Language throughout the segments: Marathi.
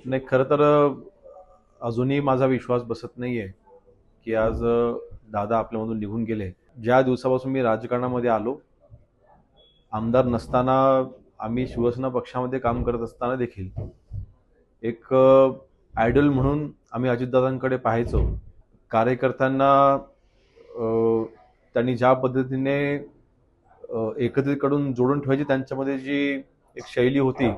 नाही, खरं तर अजूनही माझा विश्वास बसत नाहीये की आज दादा आपल्यामधून निघून गेले. ज्या दिवसापासून मी राजकारणामध्ये आलो, आमदार नसताना आम्ही शिवसेना पक्षामध्ये काम करत असताना देखील एक आयडल म्हणून आम्ही अजितदादांकडे पाहायचो. कार्यकर्त्यांना त्यांनी ज्या पद्धतीने एकत्रित करून जोडून ठेवायची त्यांच्यामध्ये जी एक शैली होती,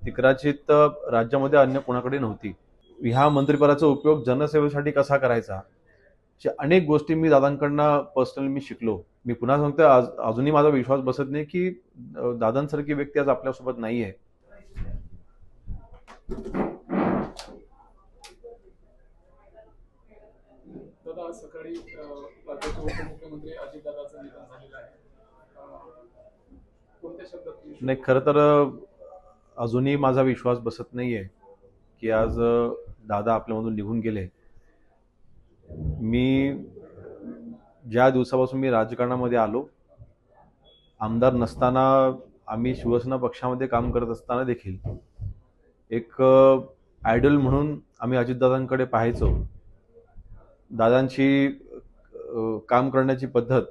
ती कदाचित राज्यामध्ये अन्य कोणाकडे नव्हती. ह्या मंत्रिपदाचा उपयोग जनसेवेसाठी कसा करायचा, अशा अनेक गोष्टी मी दादांकडनं पर्सनली मी शिकलो. मी पुन्हा सांगतो, अजूनही माझा विश्वास बसत नाही की दादांसारखी व्यक्ती आज आपल्यासोबत नाहीये. दादा, आज सकाळी राज्याचे उपमुख्यमंत्री अजितदादांचं निधन झालेलं आहे. कोणत्या शब्दात नाही, खरं तर अजूनही माझा विश्वास बसत नाहीये की आज दादा आपल्यामधून निघून गेले. मी ज्या दिवसापासून मी राजकारणामध्ये आलो, आमदार नसताना आम्ही शिवसेना पक्षामध्ये काम करत असताना देखील एक आयडल म्हणून आम्ही अजितदादांकडे पाहायचो. दादांची काम करण्याची पद्धत,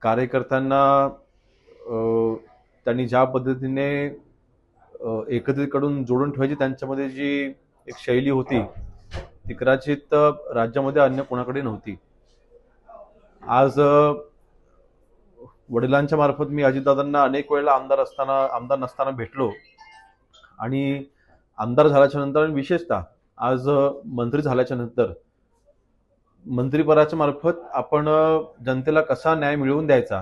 कार्यकर्त्यांना त्यांनी ज्या पद्धतीने एकत्रित करून जोडून ठेवायची त्यांच्यामध्ये जी एक शैली होती, ती कदाचित राज्यामध्ये अन्य कोणाकडे नव्हती. आज वडिलांच्या मार्फत मी अजितदादांना अनेक वेळेला आमदार नसताना भेटलो आणि आमदार झाल्याच्या नंतर आणि विशेषतः आज मंत्री झाल्याच्या नंतर मंत्रिपदाच्या मार्फत आपण जनतेला कसा न्याय मिळवून द्यायचा,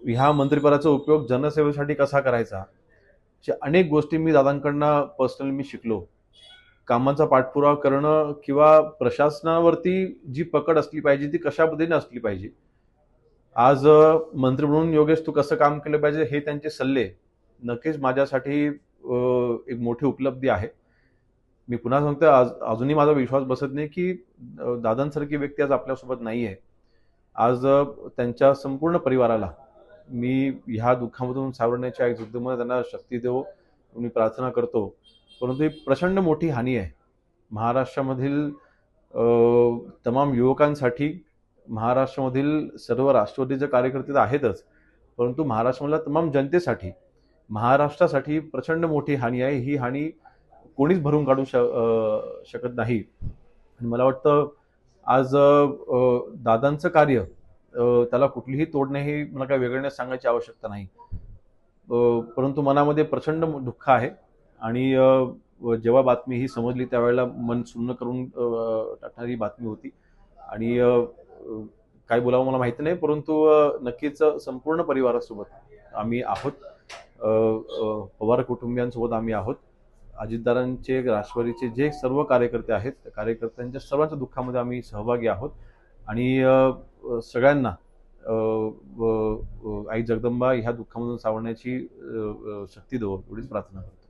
ह्या मंत्रिपदाचा उपयोग जनसेवेसाठी कसा करायचा, अशा अनेक गोष्टी मी दादांकडनं पर्सनली मी शिकलो. कामाचा पाठपुरावा करणं किंवा प्रशासनावरती जी पकड असली पाहिजे ती कशा पद्धतीने असली पाहिजे. आज मंत्री म्हणून योगेश तू कसं काम केलं पाहिजे हे त्यांचे सल्ले नक्कीच माझ्यासाठी एक मोठी उपलब्धी आहे. मी पुन्हा सांगतो, अजूनही माझा विश्वास बसत नाही की दादांसारखी व्यक्ती आज आपल्यासोबत नाहीये. आज त्यांच्या संपूर्ण परिवाराला मी ह्या दुःखामधून सावरण्याच्या एक युद्धमध्ये त्यांना शक्ती देवो मी प्रार्थना करतो. परंतु ही प्रचंड मोठी हानी आहे महाराष्ट्रामधील तमाम युवकांसाठी. महाराष्ट्रामधील सर्व राष्ट्रवादीचे कार्यकर्ते तर आहेतच, परंतु महाराष्ट्रामधल्या तमाम जनतेसाठी, महाराष्ट्रासाठी प्रचंड मोठी हानी आहे. ही हानी कोणीच भरून काढू शकत नाही. आणि मला वाटतं आज दादांचं कार्य, त्याला कुठलीही तोड नाही, हे मला काही वेगळं सांगायची आवश्यकता नाही. परंतु मनामध्ये प्रचंड दुःख आहे आणि जेव्हा बातमी ही समजली त्यावेळेला मन सुन्न करून टाकणारी बातमी होती. आणि काय बोलावं मला माहिती नाही, परंतु नक्कीच संपूर्ण परिवारासोबत आम्ही आहोत. पवार कुटुंबियांसोबत आम्ही आहोत. अजितदादांचे, राष्ट्रवादीचे जे सर्व कार्यकर्ते आहेत, त्या कार्यकर्त्यांच्या सर्वांच्या दुःखामध्ये आम्ही सहभागी आहोत. आणि सगळ्यांना आई जगदंबा ह्या दुःखामधून सावरण्याची शक्ती देवो एवढीच प्रार्थना करतो.